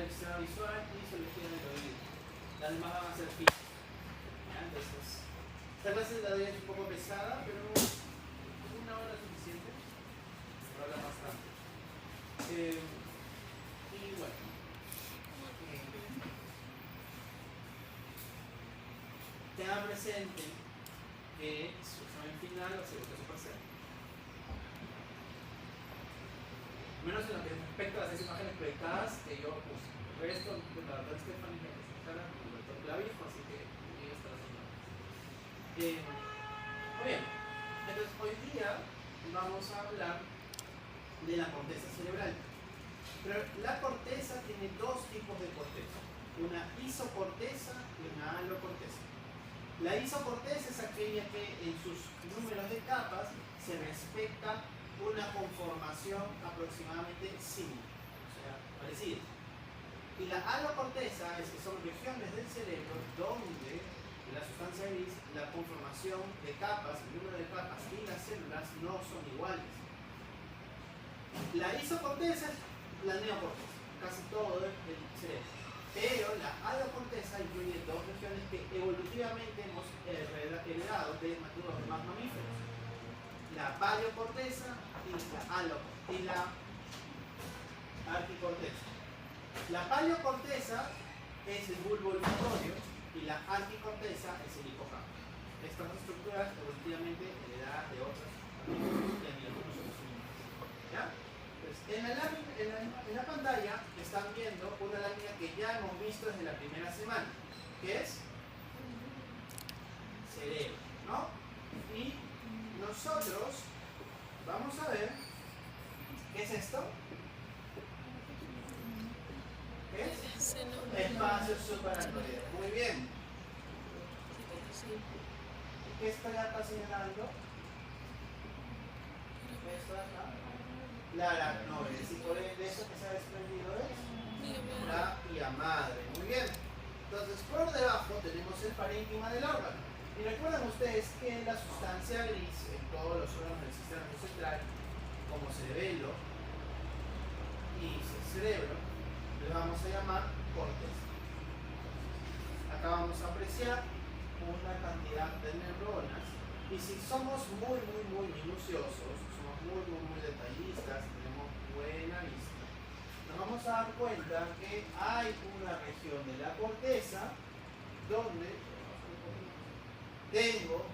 extravisual y zoología del oído. Las demás van a ser físicas. Entonces, esta clase la doy es un poco pesada, pero una hora es suficiente para hablar bastante. Y bueno, tengan presente que su examen final va a ser educación parcial. Menos en lo que respecta a las 6 imágenes proyectadas que yo puse. El resto, la doctora Stephanie me presentará con el doctor Clavijo, así que ahí está la señora. Muy bien, entonces hoy día vamos a hablar de la corteza cerebral. Pero la corteza tiene dos tipos de corteza, una isocorteza y una alocorteza. La isocorteza es aquella que en sus números de capas se respeta una conformación aproximadamente similar, o sea, parecida. Y la alocorteza es que son regiones del cerebro donde la sustancia gris, la conformación de capas, el número de capas y las células no son iguales. La isocorteza es la neocorteza, casi todo el cerebro. Pero la alocorteza incluye dos regiones que evolutivamente hemos heredado de los demás mamíferos. La paleocorteza y la arquicorteza. La paleocorteza es el bulbo olfatorio y la arquicorteza es el hipocampo. Estas dos estructuras evolutivamente heredadas de otros mamíferos y algunos otros animales. ¿Ya? En la pantalla están viendo una lámina que ya hemos visto desde la primera semana, que es cerebro, ¿no? Y nosotros vamos a ver ¿qué es esto? ¿Qué es? Espacio suprarrenal. Muy bien. ¿Qué estoy acá señalando? Esto de acá. La aracnoides. Y por eso que se ha desprendido es la pía madre. Muy bien. Entonces, por debajo tenemos el parénquima del órgano. Y recuerden ustedes que la sustancia gris en todos los órganos del sistema nervioso central, como cerebelo y cerebro, les vamos a llamar corteza. Acá vamos a apreciar una cantidad de neuronas. Y si somos muy minuciosos, somos muy detallistas, tenemos buena vista, nos vamos a dar cuenta que hay una región de la corteza donde tengo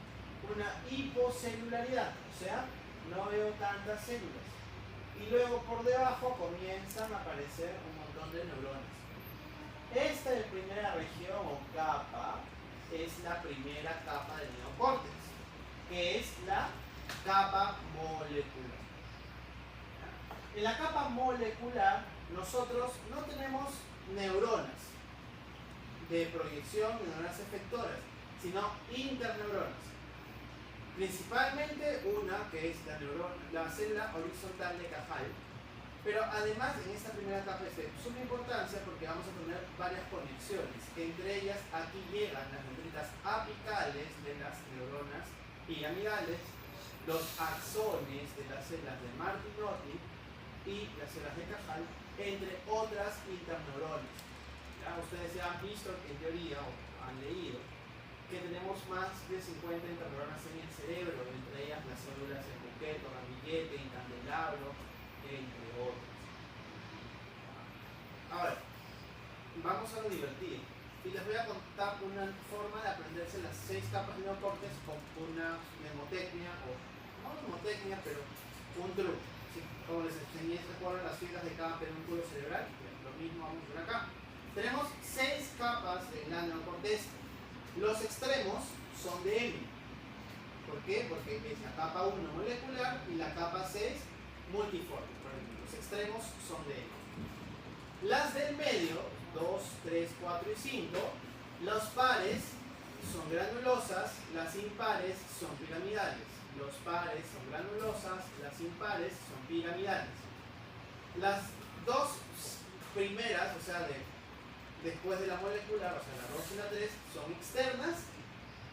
una hipocelularidad, o sea, no veo tantas células. Y luego por debajo comienzan a aparecer un montón de neuronas. Esta primera región o capa es la primera capa del neocórtex, que es la capa molecular. En la capa molecular nosotros no tenemos neuronas de proyección, neuronas efectoras, sino interneuronas. Principalmente una que es la célula horizontal de Cajal, pero además en esta primera etapa es de suma importancia porque vamos a tener varias conexiones. Entre ellas aquí llegan las dendritas apicales de las neuronas piramidales, los axones de las células de Martinotti y las células de Cajal, entre otras interneuronas. ¿Ya? Ustedes ya han visto en teoría o han leído que tenemos más de 50 interneuronas en el cerebro, entre ellas las células de Puqueto, Ramillete, Candelabro, entre otras. Ahora, vamos a lo divertido. Y les voy a contar una forma de aprenderse las 6 capas de neocórtex con una mnemotecnia, o no mnemotecnia, pero un truco. ¿Sí? Como les enseñé, recuerdan las fibras de cada pedúnculo cerebral, lo mismo vamos a ver acá. Tenemos 6 capas en la neocorteza. Los extremos son de M. ¿Por qué? Porque es la capa 1 molecular y la capa 6 multiforme. Por ejemplo, los extremos son de M. Las del medio, 2, 3, 4 y 5, los pares son granulosas, las impares son piramidales. Los pares son granulosas, las impares son piramidales. Las dos primeras, o sea, después de la molecular, o sea, la 2 y la 3, son externas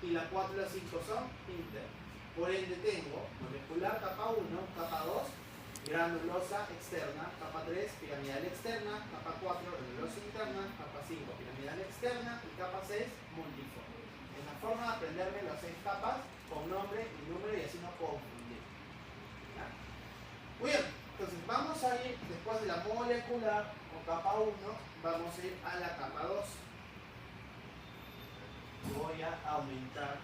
y la 4 y la 5 son internas. Por ende tengo molecular capa 1, capa 2 granulosa externa, capa 3, piramidal externa, capa 4, granulosa interna, capa 5, piramidal externa y capa 6, multiforme. Es la forma de aprenderme las 6 capas con nombre y número y así no confundir. ¿Ya? Muy bien, entonces vamos a ir, después de la molecular o capa 1, vamos a ir a la capa 2. Voy a aumentar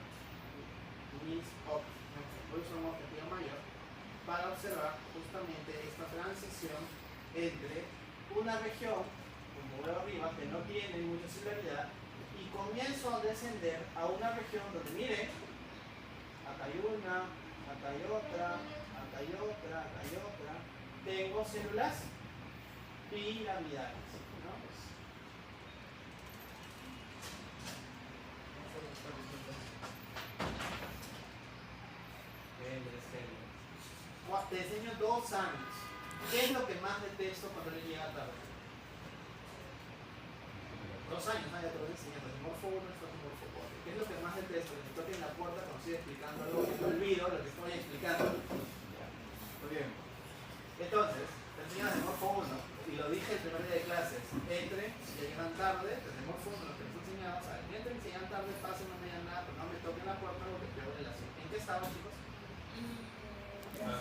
mis objetivos, voy a usar un objetivo mayor para observar justamente esta transición entre una región, como veo arriba, que no tiene mucha celularidad, y comienzo a descender a una región donde, miren, acá hay una, acá hay otra, acá hay otra, acá hay otra. Tengo células piramidales, ¿no? Te enseño 2 años. ¿Qué es lo que más detesto cuando le llega tarde? 2 años, ya te lo voy enseñando. Morfo 1, morfo 4. ¿Qué es lo que más detesto? Que me toquen la puerta cuando estoy explicando algo que me olvido lo que estoy explicando. Muy bien. Entonces, te enseñas de morfo 1 y lo dije el primer día de clases. Entren, si ya llegan tarde, desde morfo 1 lo que les he enseñado, ¿sabes? Entren, si llegan tarde, pasen, no me digan nada, pero no me toquen la puerta porque pierdo relación. ¿En qué estamos, chicos? Ya,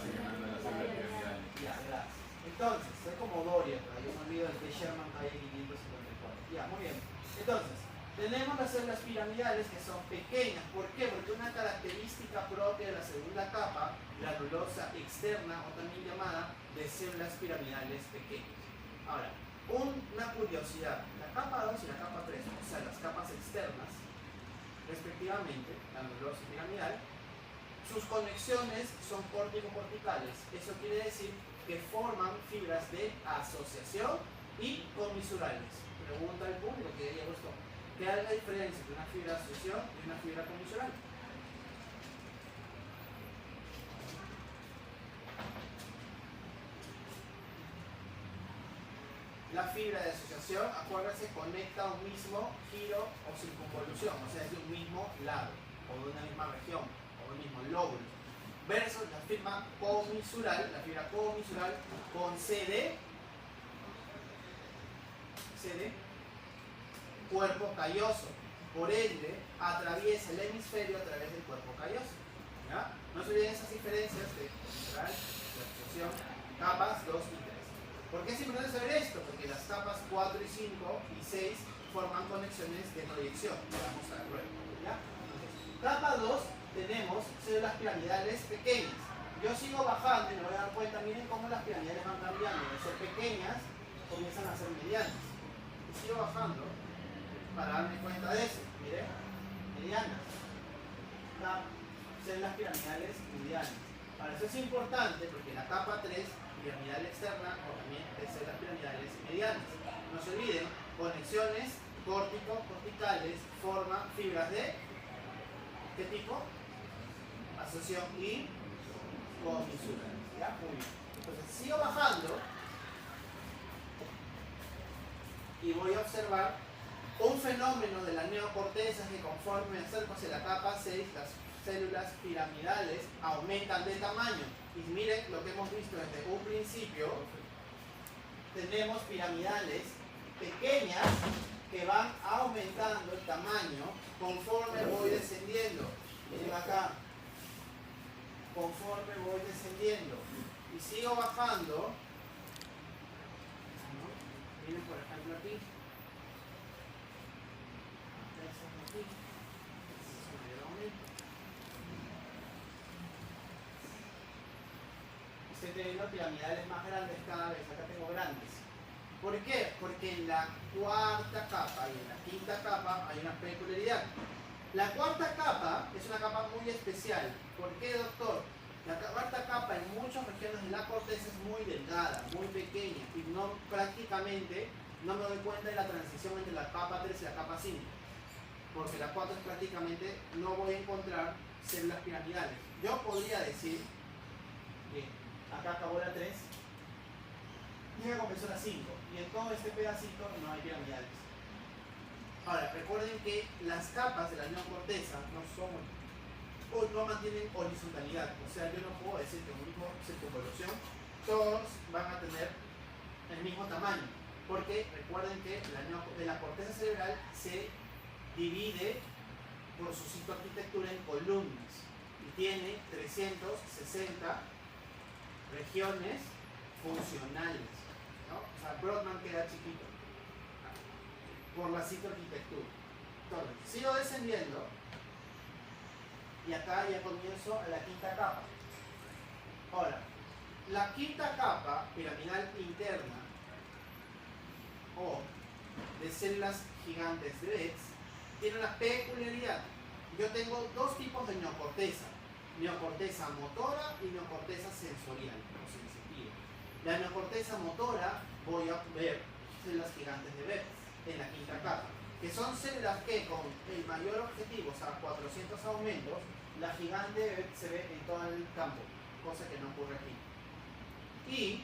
gracias. Entonces, soy como Doria, pero yo me olvido del que Sherman calle 554. Ya, muy bien. Entonces, tenemos las células piramidales que son pequeñas. ¿Por qué? Porque una característica propia de la segunda capa, granulosa externa, o también llamada de células piramidales pequeñas. Ahora, una curiosidad. La capa 2 y la capa 3, o sea, las capas externas, respectivamente, granulosa y piramidal, sus conexiones son córtico-corticales. Eso quiere decir que forman fibras de asociación y comisurales. Pregunta al público que diría esto. ¿Qué es la diferencia entre una fibra de asociación y una fibra comisural? La fibra de asociación, acuérdense, conecta a un mismo giro o circunvolución, o sea, es de un mismo lado, o de una misma región, el mismo lóbulo, versus la fibra comisural con CD, cuerpo calloso, por ende atraviesa el hemisferio a través del cuerpo calloso. ¿Ya? No se olviden esas diferencias de comisural, de asociación, capas 2 y 3. ¿Por qué es importante saber esto? Porque las capas 4 y 5 y 6 forman conexiones de proyección, vamos a ver luego. ¿Ya? Entonces, capa 2 tenemos células piramidales pequeñas. Yo sigo bajando y me voy a dar cuenta, miren cómo las piramidales van cambiando. De ser pequeñas, comienzan a ser medianas. Y sigo bajando para darme cuenta de eso. Miren, medianas. Células piramidales medianas. Para eso es importante porque la capa 3, piramidal externa, o también de células piramidales medianas. No se olviden, conexiones córtico-corticales forman fibras de ¿qué tipo? Asociación y comisura. ¿Ya? Muy bien. Entonces sigo bajando y voy a observar un fenómeno de la neocorteza que conforme me acerco hacia la capa 6, las células piramidales aumentan de tamaño. Y miren lo que hemos visto desde un principio. Tenemos piramidales pequeñas que van aumentando el tamaño conforme voy descendiendo. Miren acá, conforme voy descendiendo y sigo bajando. Miren por ejemplo aquí. Estoy teniendo piramidales más grandes cada vez. Acá tengo grandes. ¿Por qué? Porque en la cuarta capa y en la quinta capa hay una peculiaridad. La cuarta capa es una capa muy especial. ¿Por qué, doctor? La cuarta capa en muchas regiones de la corteza es muy delgada, muy pequeña y prácticamente no me doy cuenta de la transición entre la capa 3 y la capa 5. Porque la 4 es prácticamente, no voy a encontrar células piramidales. Yo podría decir que acá acabó la 3, llega a comenzar la 5 y en todo este pedacito no hay piramidales. Ahora, recuerden que las capas de la neocorteza no mantienen horizontalidad. O sea, yo no puedo decir que en una misma circunvolución todos van a tener el mismo tamaño, porque recuerden que la corteza cerebral se divide por su citoarquitectura en columnas y tiene 360 regiones funcionales, ¿no? O sea, Brodmann queda chiquito por la citoarquitectura. Entonces, sigo descendiendo y acá ya comienzo a la quinta capa. Ahora, la quinta capa piramidal interna o de células gigantes de Betz tiene una peculiaridad. Yo tengo dos tipos de neocorteza: neocorteza motora y neocorteza sensorial o sensitiva. La neocorteza motora voy a ver células gigantes de Betz en la quinta capa, que son células que con el mayor objetivo, o sea 400 aumentos, la gigante de Betz se ve en todo el campo, cosa que no ocurre aquí. Y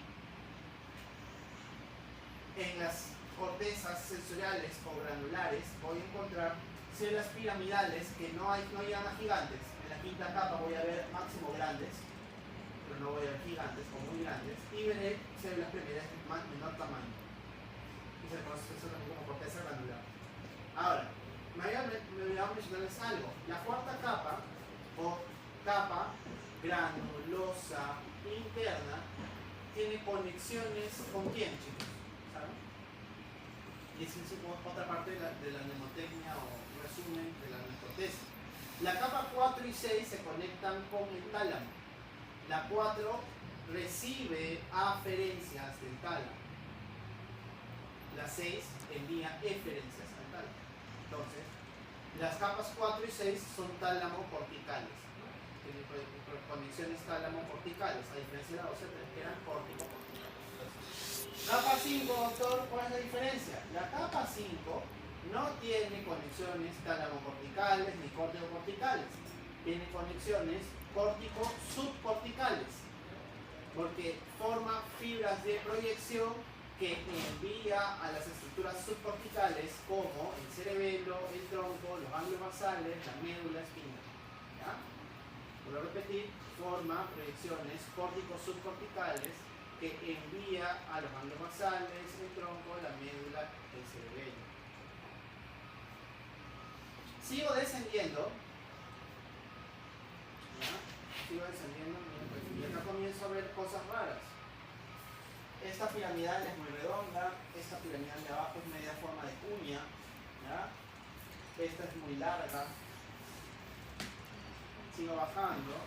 en las cortezas sensoriales o granulares voy a encontrar células piramidales que no llegan a gigantes. En la quinta capa voy a ver máximo grandes, pero no voy a ver gigantes o muy grandes, y veré células piramidales de menor tamaño, y se conoce eso también como corteza granular. Ahora, me voy a mencionarles algo. La cuarta capa o capa granulosa interna tiene conexiones con quién, chicos, ¿saben? Y esa es otra parte de la mnemotecnia o resumen de la neocorteza. La capa 4 y 6 se conectan con el tálamo. La 4 recibe aferencias del tálamo. La 6 envía eferencias al tálamo. Entonces, las capas 4 y 6 son tálamo-corticales, ¿no? Tienen conexiones tálamo-corticales, a diferencia de la 12 que eran córtico-corticales. Capa 5, doctor, ¿cuál es la diferencia? La capa 5 no tiene conexiones tálamo-corticales ni córtico-corticales, tiene conexiones córtico-subcorticales, porque forma fibras de proyección que envía a las estructuras subcorticales como el cerebelo, el tronco, los ganglios basales, la médula espinal. ¿Ya? Vuelvo a repetir, forma proyecciones córtico-subcorticales que envía a los ganglios basales, el tronco, la médula, el cerebelo. Sigo descendiendo. ¿Ya? Sigo descendiendo y acá comienzo a ver cosas raras. Esta piramidal es muy redonda, esta piramidal de abajo es media forma de cuña, ¿ya? Esta es muy larga. Sigo bajando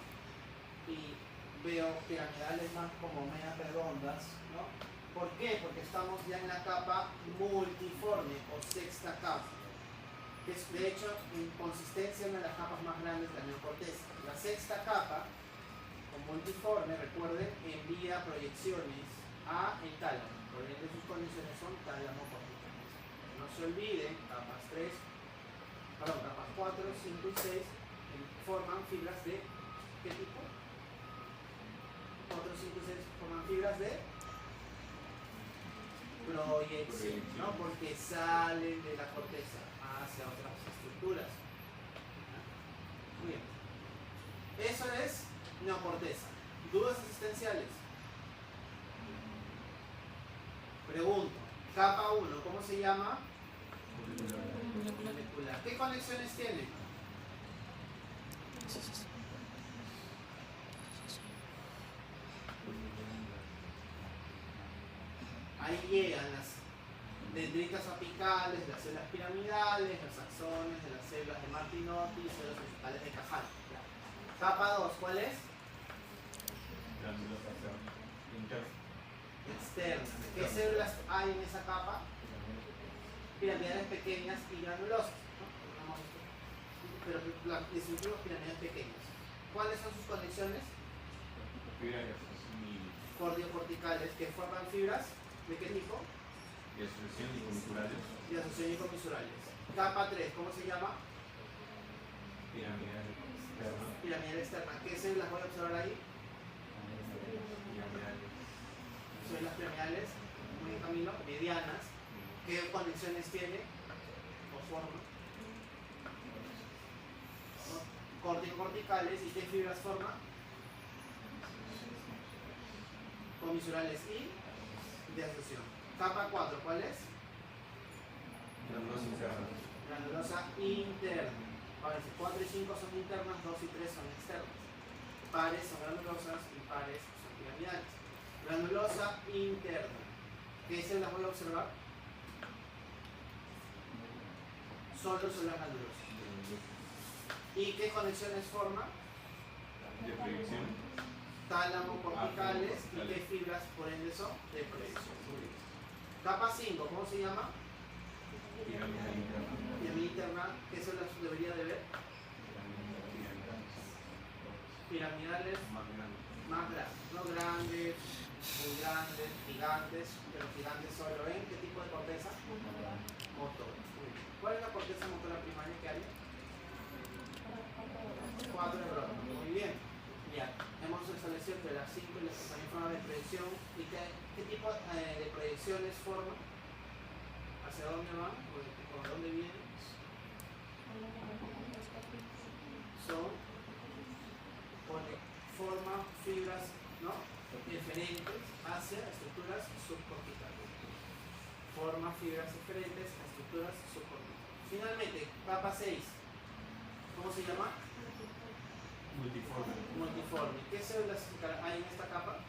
y veo piramidales más como medias redondas, ¿no? ¿Por qué? Porque estamos ya en la capa multiforme o sexta capa, que es de hecho en consistencia una de las capas más grandes de la neocorteza. La sexta capa, con multiforme, recuerden, envía proyecciones a el tálamo, por ende sus condiciones son tálamo-corticales. No se olviden, capas 4, 5 y 6 forman fibras de ¿qué tipo? 4, 5 y 6 forman fibras de proyección, ¿no? Porque salen de la corteza hacia otras estructuras. Muy bien. Eso es neocorteza. ¿Dudas existenciales? Pregunto, capa 1, ¿cómo se llama? Molecular. ¿Qué conexiones tiene? Ahí llegan las dendritas apicales, las células piramidales, los axones de las células de Martinotti y células vegetales de Cajal. Capa 2, ¿cuál es? Externa. ¿Qué células hay en esa capa? Piramidales pequeñas y granulosas, ¿no? Pero distintivos piramidales pequeñas. ¿Cuáles son sus conexiones? Cordiocorticales, que forman fibras ¿de qué tipo? De asociación y comisurales. De asociación y comisurales. Capa 3, ¿cómo se llama? Piramidal externa. Piramidal externa. ¿Qué células voy a observar ahí? Piramidales. Son las piramidales, muy en camino, medianas. ¿Qué conexiones tiene? O forma. Córtico-corticales. ¿Y qué fibras forma? comisurales y de asociación. Capa 4, ¿cuál es? Granulosa interna. Granulosa interna. Ahora, 4 y 5 son internas, 2 y 3 son externas. Pares son granulosas y pares son piramidales. Granulosa interna. ¿Qué se las voy a observar? Solo son las granulosas. ¿Y qué conexiones forma? De proyección. Tálamo corticales y qué fibras por ende son de proyección. Capa 5, ¿cómo se llama? Pirámide interna. Pirámide interna, ¿qué se las debería de ver? Piramidales Más grande. más grandes, no grandes, muy grandes, gigantes, pero gigantes solo en ¿qué tipo de corteza? Motora. ¿Cuál es la corteza motora primaria que hay? 4 neuronas, muy bien. Ya, hemos establecido que las 5 y las que también forman de proyección. ¿Y qué tipo de proyecciones forman? ¿Hacia dónde van? ¿O de dónde vienen? Son, forman fibras, ¿no?, diferentes hacia estructuras subcorticales. Forma fibras diferentes a estructuras subcorticales. Finalmente, capa 6. ¿Cómo se llama? Multiforme. Multiforme. ¿Qué células hay en esta capa?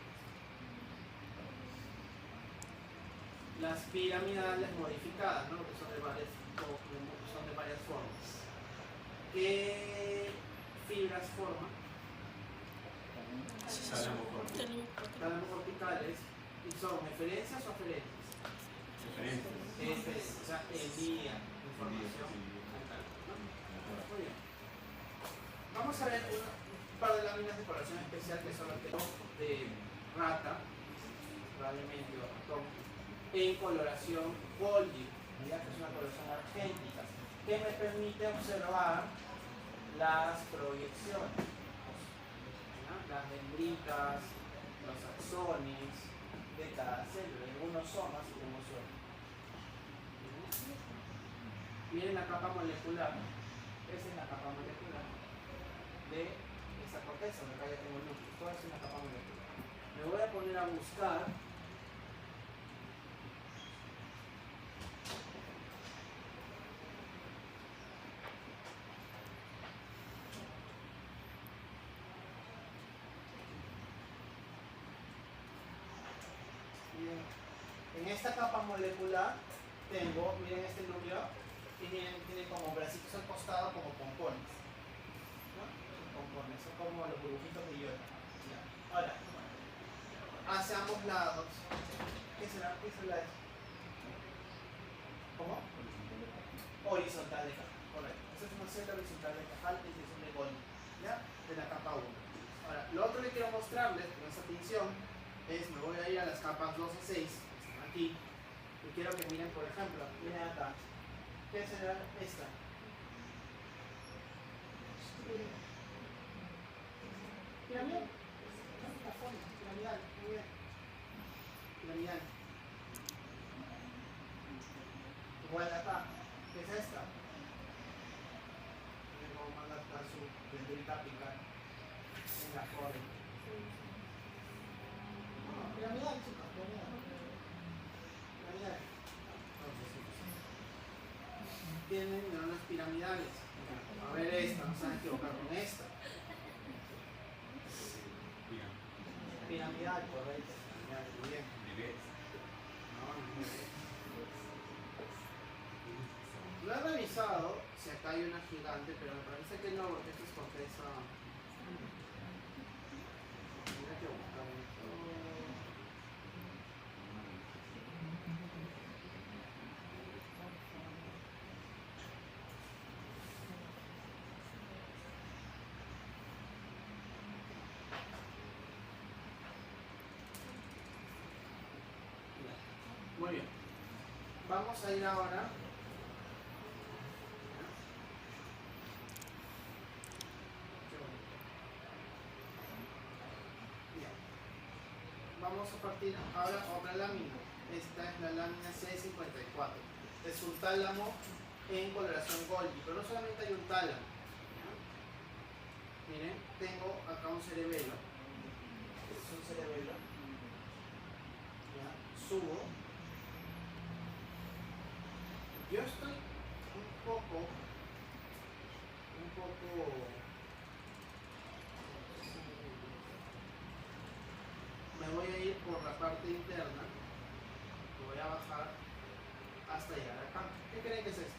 Las piramidales modificadas, ¿no?, que son de varias formas. ¿Qué fibras forman? Tálamo corticales. ¿Y son eferencias o aferentes? Referencias. O sea, envía información al tálamo, ¿no? Muy bien. Vamos a ver un par de láminas de coloración especial que son las que de rata, probablemente o ratón, en coloración Golgi, ya que es una coloración argéntica, que me permite observar las proyecciones, ¿no?, las dendritas, los axones de cada célula, algunos somas y cromosomas. Miren la capa molecular, esa es la capa molecular de esta corteza, donde acá ya tengo el núcleo, toda es una capa molecular. Me voy a poner a buscar en esta capa molecular tengo, miren este núcleo, tiene como bracitos al costado como pompones, ¿no? Son pompones, son como los burbujitos de yodo. Ya. Ahora, hacia ambos lados, ¿qué será? ¿Qué será eso? ¿Cómo? Horizontal de Cajal, correcto. Esta es una celda horizontal de Cajal, es decir, de Golgi, ¿ya? De la capa 1. Ahora, lo otro que quiero mostrarles con esta tinción es, me voy a ir a las capas 2 y 6, que están aquí, y quiero que miren, por ejemplo, miren acá, ¿qué será esta? Piramidal, ¿no? La forma, piramidal, muy bien. Piramidal. Igual acá, ¿qué es esta? Miren cómo manda acá su dendrita a picar en la forma. Piramidal, chicos, piramidal. Piramidal. Tienen neuronas piramidales. A ver esta, no se van a equivocar con esta. Piramidal, correcto. Piramidal, muy bien. No, muy bien. Lo he revisado si acá hay una gigante, pero me parece que no, porque esta es corteza. Tendría que buscar esto. Muy bien. Vamos a ir ahora. Bien. Vamos a partir ahora otra lámina. Esta es la lámina C54. Es un tálamo en coloración Golgi, pero no solamente hay un tálamo. Miren, tengo acá un cerebelo. Este es un cerebelo. subo. Yo estoy un poco me voy a ir por la parte interna, lo voy a bajar hasta llegar acá. ¿Qué creen que es esto?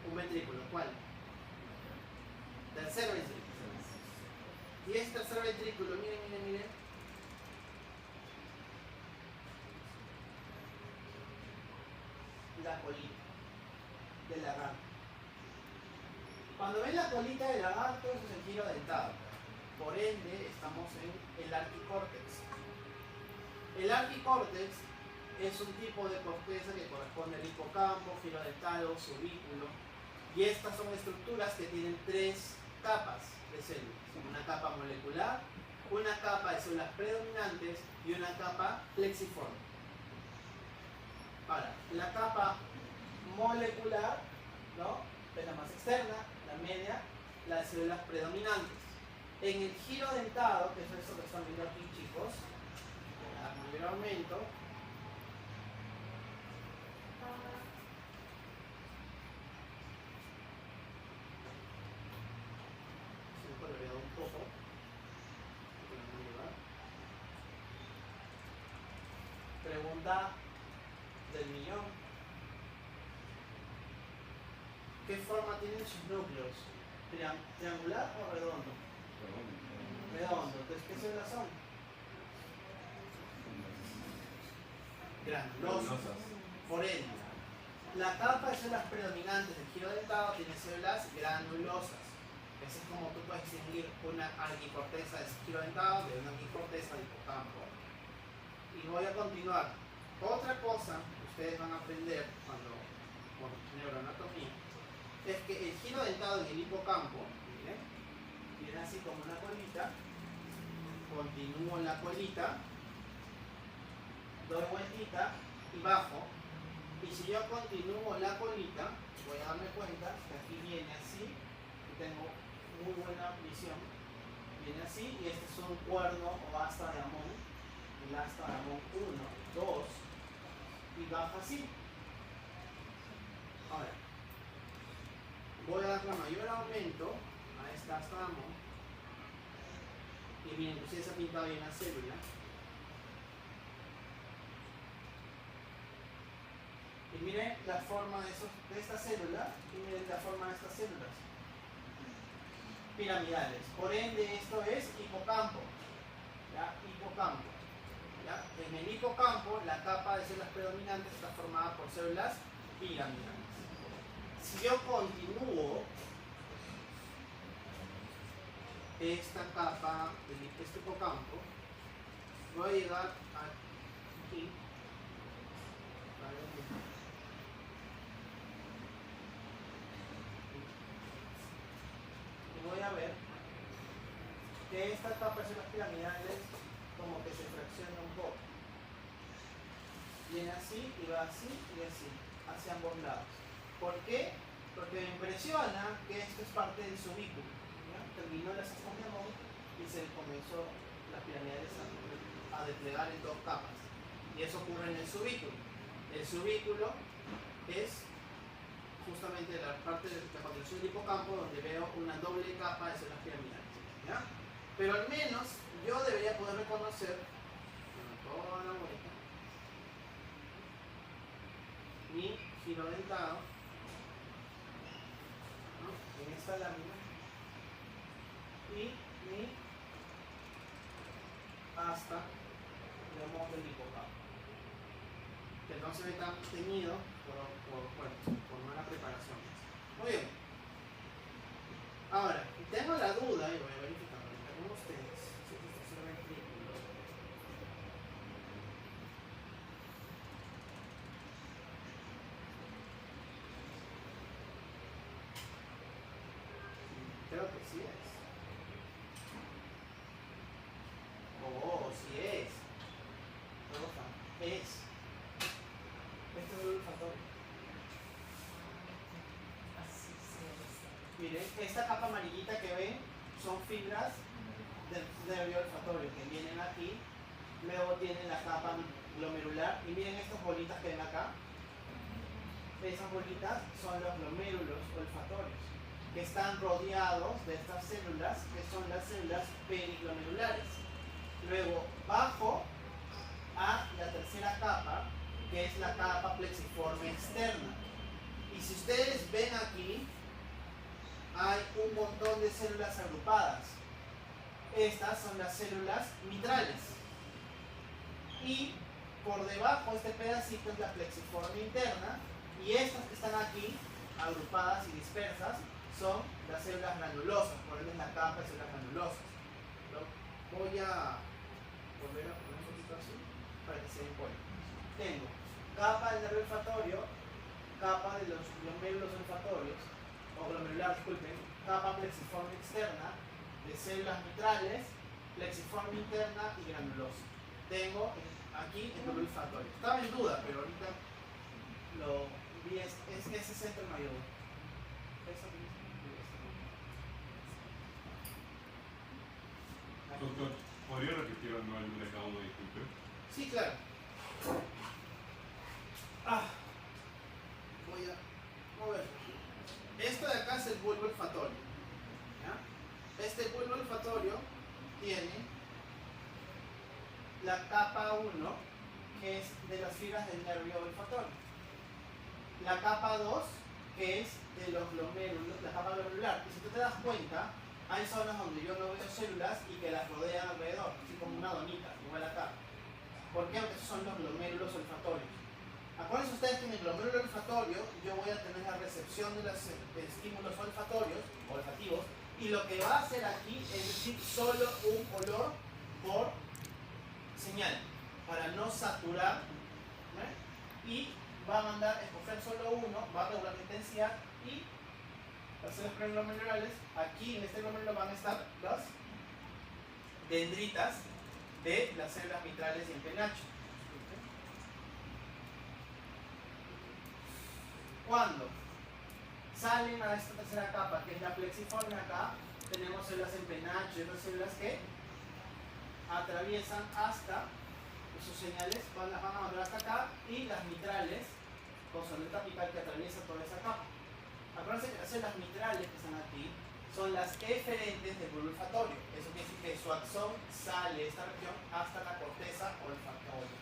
Un ventrículo, ¿cuál? Tercer ventrículo. Y este tercer ventrículo, miren. La colita del lagarto. Cuando ven la colita del lagarto, eso es el giro dentado. Por ende, estamos en el arquicórtex. El arquicórtex es un tipo de corteza que corresponde al hipocampo, giro dentado, subículo. Y estas son estructuras que tienen tres capas de células. Una capa molecular, una capa de células predominantes y una capa plexiforme. Ahora, la capa molecular, ¿no?, es la más externa, la media, la de células predominantes. En el giro dentado, que es esto que están viendo aquí, chicos, a mayor aumento, siempre le veo un poco, pregunta del millón: ¿qué forma tienen sus núcleos? ¿Triangular o redondo? Redondo. Entonces, ¿qué células son? Granulosas. Por ende, la capa de células predominantes del giro dentado tiene células granulosas. Así es como tú puedes distinguir una arquicorteza de giro dentado de una arquicorteza de hipocampo. Y voy a continuar. Otra cosa que ustedes van a aprender con neuroanatomía es que el giro dentado en el hipocampo, miren, viene así como una colita. Continúo la colita, doy vueltita y bajo. Y si yo continúo la colita, voy a darme cuenta que aquí viene así, y tengo muy buena visión, viene así, y este es un cuerno o asta de Amón, el asta de Amón 1, 2, y baja así. Ahora, voy a dar mayor aumento a esta asta de Amón, y miren, ustedes se ha pintado bien la célula. Y miren la forma de esta célula y miren la forma de estas células piramidales. Por ende, esto es hipocampo. ¿Ya? Hipocampo. ¿Ya? En el hipocampo, la capa de células predominantes está formada por células piramidales. Si yo continúo esta capa de este hipocampo, voy a llegar aquí. Voy a ver que esta capa de células piramidales como que se fracciona un poco. Viene así y va así y así, hacia ambos lados. ¿Por qué? Porque me impresiona que esto es parte del subículo. ¿Ya? Terminó la sección de Amón y se comenzó las piramidales a desplegar en dos capas. Y eso ocurre en el subículo. El subículo es justamente la parte de la construcción del hipocampo, donde veo una doble capa de células piramidales. ¿Ya? Pero al menos yo debería poder reconocer toda la vuelta mi giro dentado, ¿no?, en esta lámina, y mi asta, digamos, del hipocampo, que no se ve tan teñido por mala preparación. Muy bien. Ahora, tengo la duda, y voy a verificar con ustedes, si este es el ventrículo. Creo que sí es. Oh, sí es. Roja. Es. Este es el olfatorio. Miren, esta capa amarillita que ven son fibras del nervio olfatorio que vienen aquí Luego tiene la capa glomerular. Y miren estas bolitas que ven acá. Esas bolitas son los glomérulos olfatorios, que están rodeados de estas células, que son las células periglomerulares. Luego bajo a la tercera capa, que es la capa plexiforme externa. Y si ustedes ven aquí, hay un montón de células agrupadas. Estas son las células mitrales. Y por debajo, este pedacito es la plexiforme interna. Y estas que están aquí, agrupadas y dispersas, son las células granulosas. Por ende es la capa de células granulosas. Voy a volver a poner un poquito así para que se den cuenta. Tengo capa del nervio olfatorio, capa de los glomérulos olfatorios, o glomerular, disculpen, capa plexiforme externa, de células mitrales, plexiforme interna y granulosa. Tengo aquí el nervio olfatorio. Estaba en duda, pero ahorita lo vi, ese centro me ayudó. Doctor, ¿podría repetir de nuevo el recaudo, disculpe? Sí, claro. Voy a mover. Esto de acá es el bulbo olfatorio. ¿Ya? Este bulbo olfatorio tiene la capa 1, que es de las fibras del nervio olfatorio. La capa 2, que es de los glomérulos, la capa glomerular. Y si tú te das cuenta, hay zonas donde yo no veo células y que las rodean alrededor, así como una donita, igual acá. ¿Por qué? Porque esos son los glomérulos olfatorios. Acuérdense ustedes que en el glomérulo olfatorio yo voy a tener la recepción de los estímulos olfativos, y lo que va a hacer aquí es decir solo un olor por señal, para no saturar, ¿eh? Y va a mandar a escoger solo uno, va a regular la intensidad, y las células preglomerulares, aquí en este glomérulo van a estar las dendritas de las células mitrales y el penacho. Cuando salen a esta tercera capa, que es la plexiforme acá, tenemos células en penacho y otras células que atraviesan hasta, sus señales van a mandar hasta acá, y las mitrales, con soneta apical que atraviesa toda esa capa. Acuérdense que las células mitrales que están aquí son las eferentes del bulbo olfatorio. Eso quiere decir que su axón sale de esta región hasta la corteza olfatoria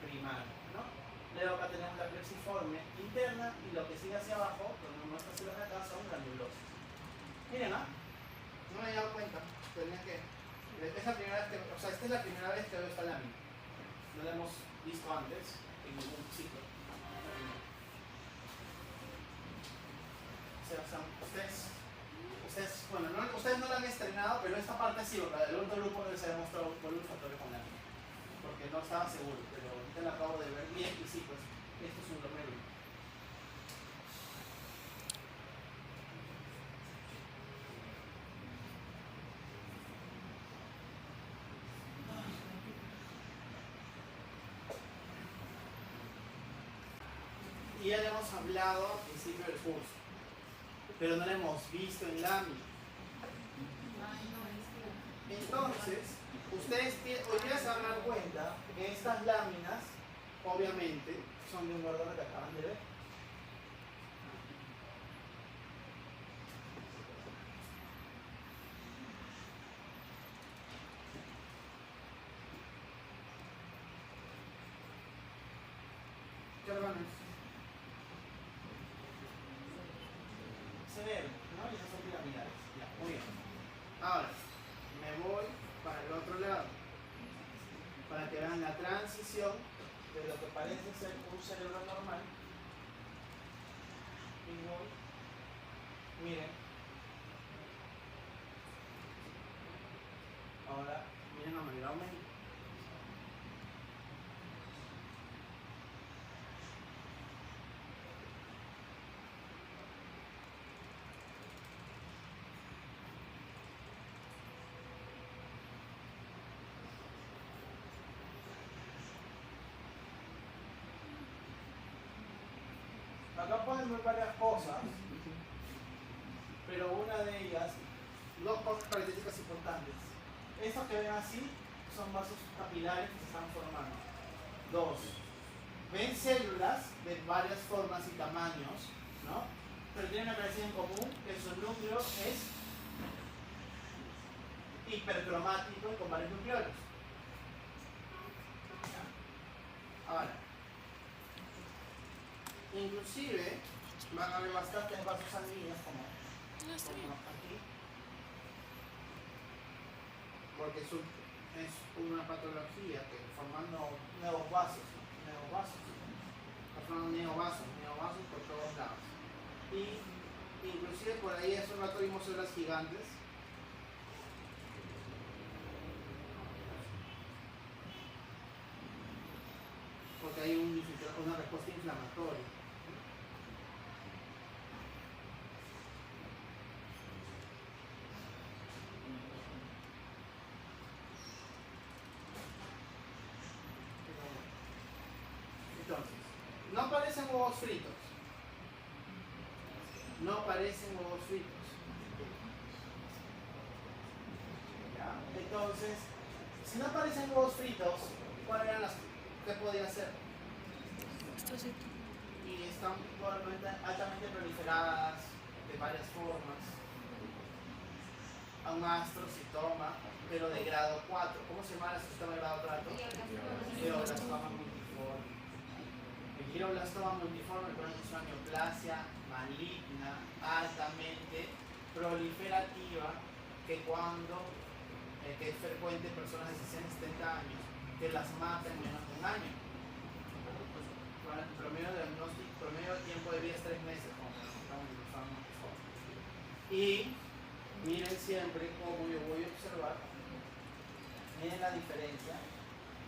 primaria, ¿no? Luego acá tenemos la plexiforme interna, y lo que sigue hacia abajo, donde nuestras células de acá son granulosas. Miren, ¿ah? No me he dado cuenta. Tenía que. Es la primera vez que, o sea, esta es la primera vez que veo esta lámina. No la hemos visto antes en ningún ciclo. O sea, bueno, ustedes no la han estrenado, pero esta parte sí, porque el otro grupo les había mostrado por un factor con lámina. Porque no estaba seguro, pero ahorita la acabo de ver bien y sí, pues esto es un glomérulo. Y ya le hemos hablado al principio del curso, pero no la hemos visto en lámina. Entonces, ustedes hoy día se van a dar cuenta que estas láminas, obviamente, son de un orden que acaban de ver. ¿Qué órganos? Severo, ¿no? Y esas son piramidales. Ya, muy bien. Ahora, me voy para el otro lado, para que vean la transición de lo que parece ser un cerebro normal. Y voy, miren, ahora miren a manera aumenta. Acá pueden ver varias cosas, pero una de ellas, dos cosas características importantes. Estos que ven así son vasos capilares que se están formando. 2. Ven células de varias formas y tamaños, ¿no? Pero tienen una característica en común, que su núcleo es hipercromático y con varios nucleolos. Ahora, inclusive van a haber bastantes vasos sanguíneos como aquí, porque es una patología que forman nuevos vasos, forman neovasos por todos lados. Y inclusive por ahí hace un rato vimos células gigantes. Porque hay una respuesta inflamatoria. Entonces, no aparecen huevos fritos. No aparecen huevos fritos. ¿Ya? Entonces, si no aparecen huevos fritos, ¿cuáles eran las que podía hacer? Y están altamente proliferadas de varias formas. A un astrocitoma, pero de grado 4. ¿Cómo se llama el astrocitoma de grado 4? Glioblastoma multiforme. El glioblastoma multiforme es una neoplasia maligna, altamente proliferativa, que es frecuente en personas de 60-70 años, que las mata en menos de un año. El promedio de diagnóstico, promedio de tiempo de vida es 3 meses, como estamos usando. Y miren siempre cómo yo voy a observar, miren la diferencia,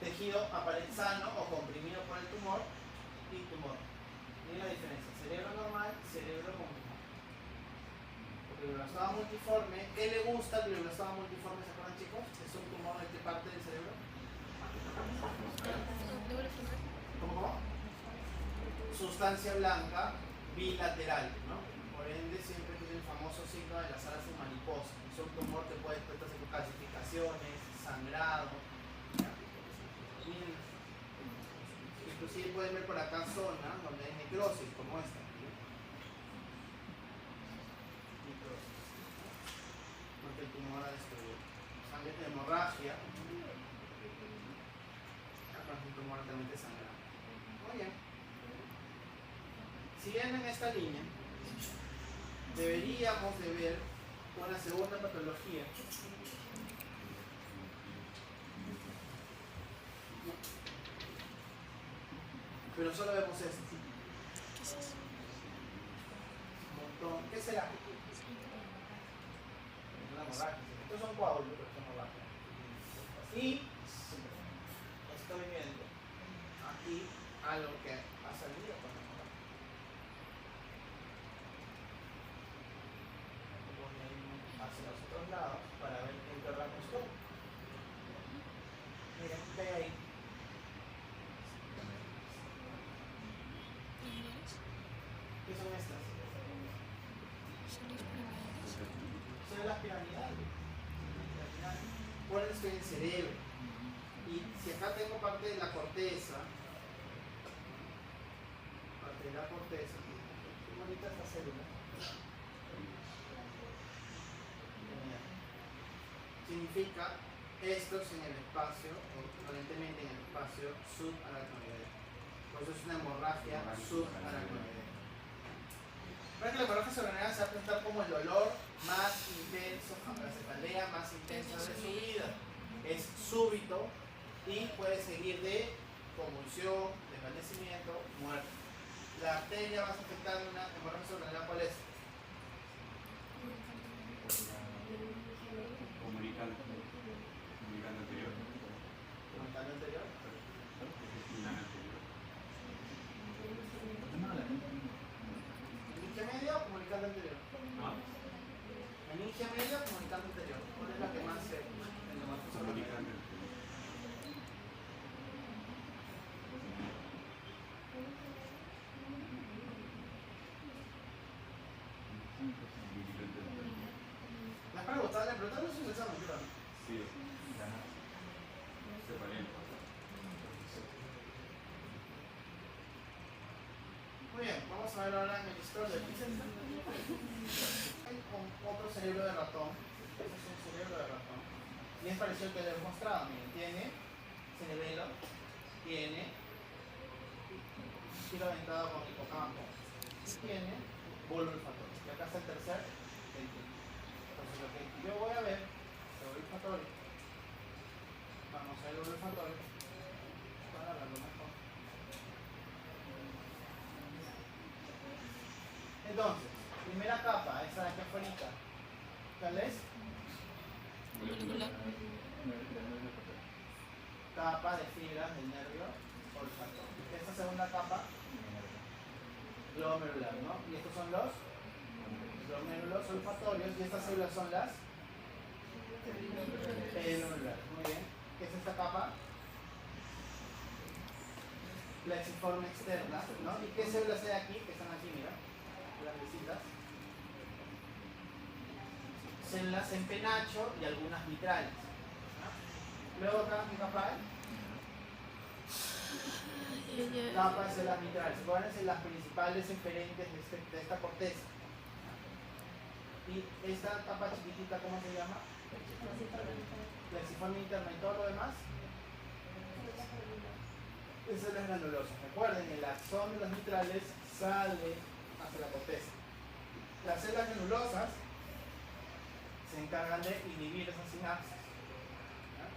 tejido aparente sano o comprimido por el tumor y tumor. Miren la diferencia, cerebro normal, cerebro con tumor. Porque el glioblastoma multiforme, ¿qué le gusta al glioblastoma multiforme? ¿Se acuerdan, chicos? ¿Es un tumor de qué parte del cerebro? ¿Cómo? Sustancia blanca bilateral, ¿no? Por ende siempre tiene el famoso signo de las alas de mariposa. Es un tumor que puede hacer calcificaciones, sangrado. ¿Ya? Miren, inclusive pueden ver por acá zonas donde hay necrosis, como esta. Necrosis, ¿no? Porque el tumor ha destruido. Sangre de hemorragia. Acá es un tumor altamente sangrado. Muy bien. Siguiendo en esta línea, deberíamos de ver una segunda patología. Pero solo vemos esto. Un montón. ¿Qué será? Una hemorragia. Estos son coágulos, pero son hemorragias. Y estoy viendo aquí algo que ha salido con hemorragia. Hacia los otros lados para ver en qué órgano estoy. Miren, ¿qué hay ahí? ¿Qué son estas? Células piramidales. Acuérdense que en el cerebro. Y si acá tengo parte de la corteza, qué bonita esta célula. Significa estos en el espacio, o aparentemente en el espacio subaracnoideo. Por eso es una hemorragia subaracnoidea. Para que la hemorragia subaracnoidea se va a presentar como el dolor más intenso, la cefalea más intensa de su vida. Es súbito y puede seguir de convulsión, desvanecimiento, muerte. La arteria más afectada en una hemorragia subaracnoidea, ¿cuál es? Comunicante anterior. Comunicante anterior. Meningia media o comunicante anterior. Meningia media o comunicante anterior. ¿Cuál es la que más se Comunicante. La pregunta no es un examen, creo. Sí. Muy bien, vamos a ver ahora en el scroll de con otro cerebro de ratón. Este es un cerebro de ratón. Y es parecido al que les he mostrado. Miren, tiene cerebelo, tiene giro dentado con hipocampo y tiene bulbo olfatorio. Y acá está el tercer sentido. Entonces lo que yo voy a ver sobre el olfatorio, vamos a ver el bulbo olfatorio para verlo mejor. Entonces, primera capa, esa de aquí afuera. ¿Cuál es? Molecular. Capa de fibras del nervio olfatorio. Esta segunda capa, glomerular, ¿no? Y estos son los glomérulos olfatorios y estas células son las perionulares. Muy bien. ¿Qué es esta capa? Plexiforme externa, ¿no? ¿Y qué células hay aquí? Que están aquí, mira, grandecitas. Células en penacho y algunas vitrales. ¿No? Luego acá, ¿qué capa hay? Capa de células vitrales. Acuérdense las principales eferentes de esta corteza. Y esta capa chiquitita, ¿cómo se llama? Plexiforme interna y todo lo demás. Es células granulosas. Recuerden, el axón de los vitrales sale hacia la corteza. Las células granulosas se encargan de inhibir esas sinapsis. ¿Ya?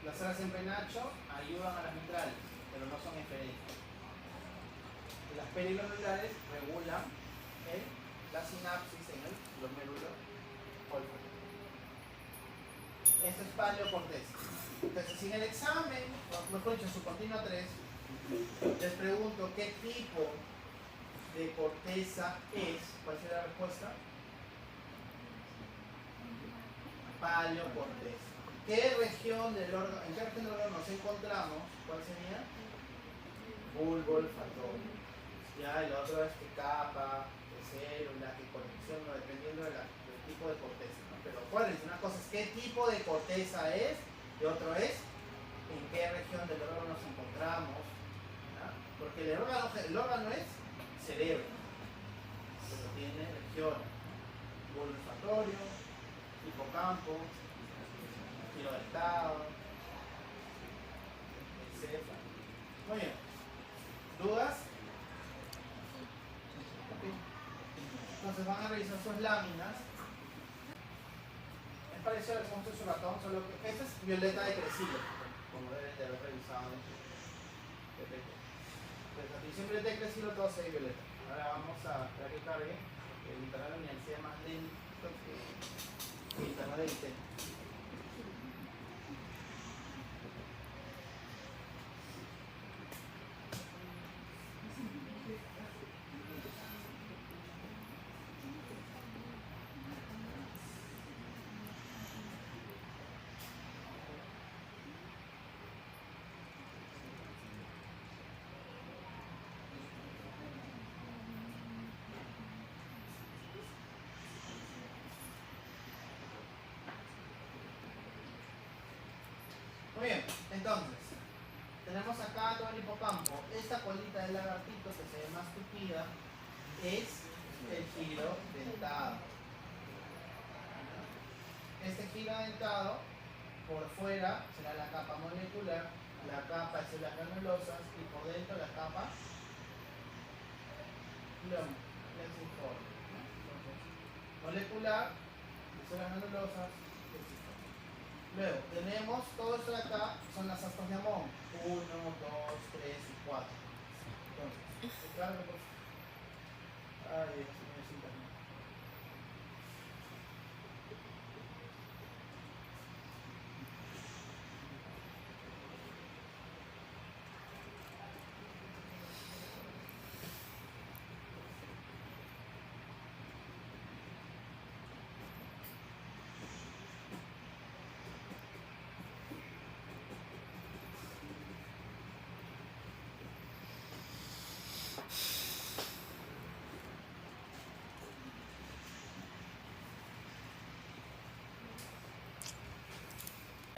Las células en penacho ayudan a las vitrales, pero no son eferentes. Las periglomerulares regulan la sinapsis en el glomérulo olfatorio. Esto es paleocorteza. Entonces, si en el examen, mejor dicho, su continua 3, les pregunto qué tipo de corteza es, ¿cuál sería la respuesta? Paleocorteza. ¿Qué región del órgano, en qué región del órgano nos encontramos? ¿Cuál sería? Bulbo olfatorio. Ya, el otro es qué capa, qué célula, qué conexión, no, dependiendo del tipo de corteza, ¿no? Pero acuérdense, una cosa es qué tipo de corteza es, y otro es en qué región del órgano nos encontramos, ¿ya? Porque el órgano es cerebro, pero tiene regiones: bulbo olfatorio, hipocampo, giro dentado, encéfalo. Muy bien. ¿Dudas? Okay. Entonces van a revisar sus láminas. Es parecido al monstruo de su ratón, solo que esta es violeta de crecilo, como deben de haber revisado en su PPT. Entonces, la división violeta de crecilo todo se ve violeta. Ahora vamos a esperar que cargue, que el internet de la universidad es más lento que el internet de ITEL. Muy bien, entonces, tenemos acá todo el hipocampo. Esta colita del lagartito que se ve más tupida es el giro dentado. Este giro dentado, por fuera será la capa molecular, la capa de células granulosas y por dentro la capa plexiforme. Molecular, de células granulosas, plexiforme. Luego, tenemos todo esto de acá, son las astas de Amón. 1, 2, 3 y 4. Entonces, claro que por... Ay, Dios mío, es internet.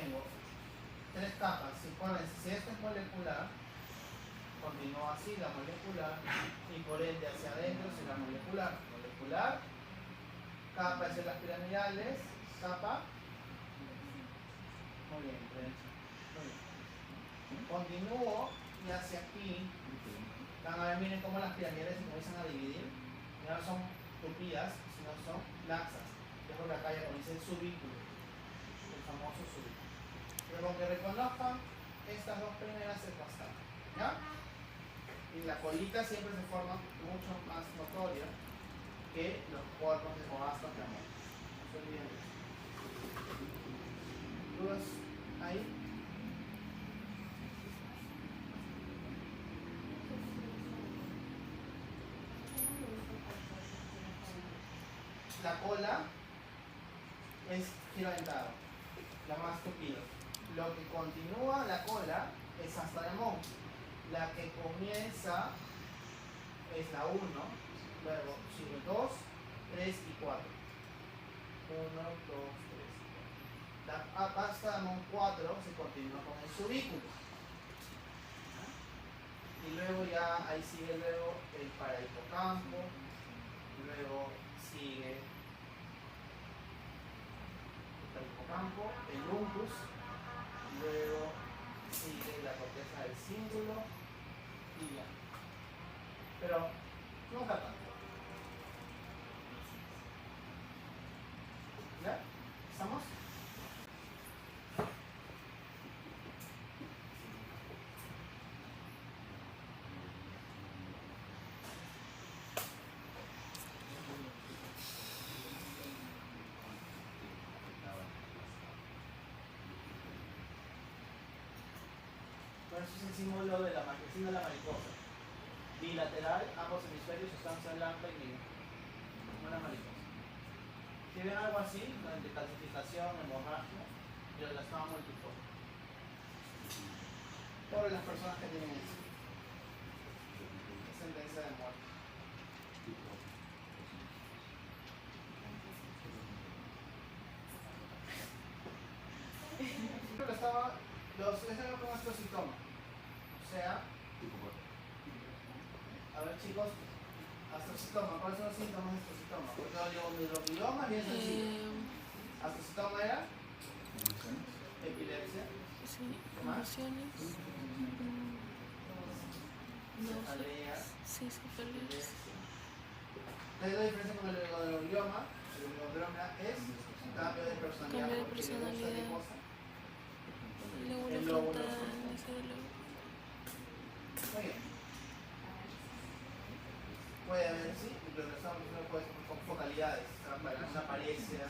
Tengo tres capas. Si esto es molecular, continúa así la molecular y por ende hacia adentro será molecular. Molecular, capa es de las piramidales, capa. Muy bien, muy bien. Continúo y hacia aquí. Van a ver, miren cómo las piramidales se comienzan a dividir. Ya no son tupidas, sino son laxas. Es porque acá ya comienza el subículo, el famoso subículo. Pero con que reconozcan estas dos primeras es bastante. ¿Ya? Y la colita siempre se forma mucho más notoria que los cuerpos de coastos que amor. No se olviden de eso. ¿Dudas ahí? La cola es giroventado, la más tupida. Lo que continúa la cola es hasta el monte. La que comienza es la 1, luego sigue 2, 3 y 4. 1, 2, 3 y 4. La hasta el monte 4 se continúa con el subículo. Y luego ya ahí sigue luego el parahipocampo, luego sigue el hipocampo, el uncus, luego sigue la corteza del cíngulo y ya. Pero nunca tanto. ¿Ya? ¿Estamos? Bueno, eso es el símbolo de la marquesina de la mariposa. Bilateral, ambos hemisferios, sustancia blanca y negra. Como una mariposa. Si ven algo así, de calcificación, hemorragia, glioblastoma multiforme. Por las personas que tienen eso. Es sentencia de muerte. Creo que estaba. Ese es lo que nuestro síntoma. O sea, a ver chicos, astrocitoma, ¿cuáles son los síntomas de astrocitoma? Porque yo digo hidropioma, bien sencillo. Astrocitoma era epilepsia. Sí, ¿Qué más? emociones. Cefalea, Sí, cefaleas. epilepsia. ¿Qué es la diferencia con el hidropioma? El hidropioma es cambio de personalidad. Cambio de porque le gusta personalidad. qué cosa. El El lóbulo lóbulo frontal, frontal. ese de lóbulo. Muy bien. Puede haber, sí, pero no puede ser con focalidades, o sea, para una apariencia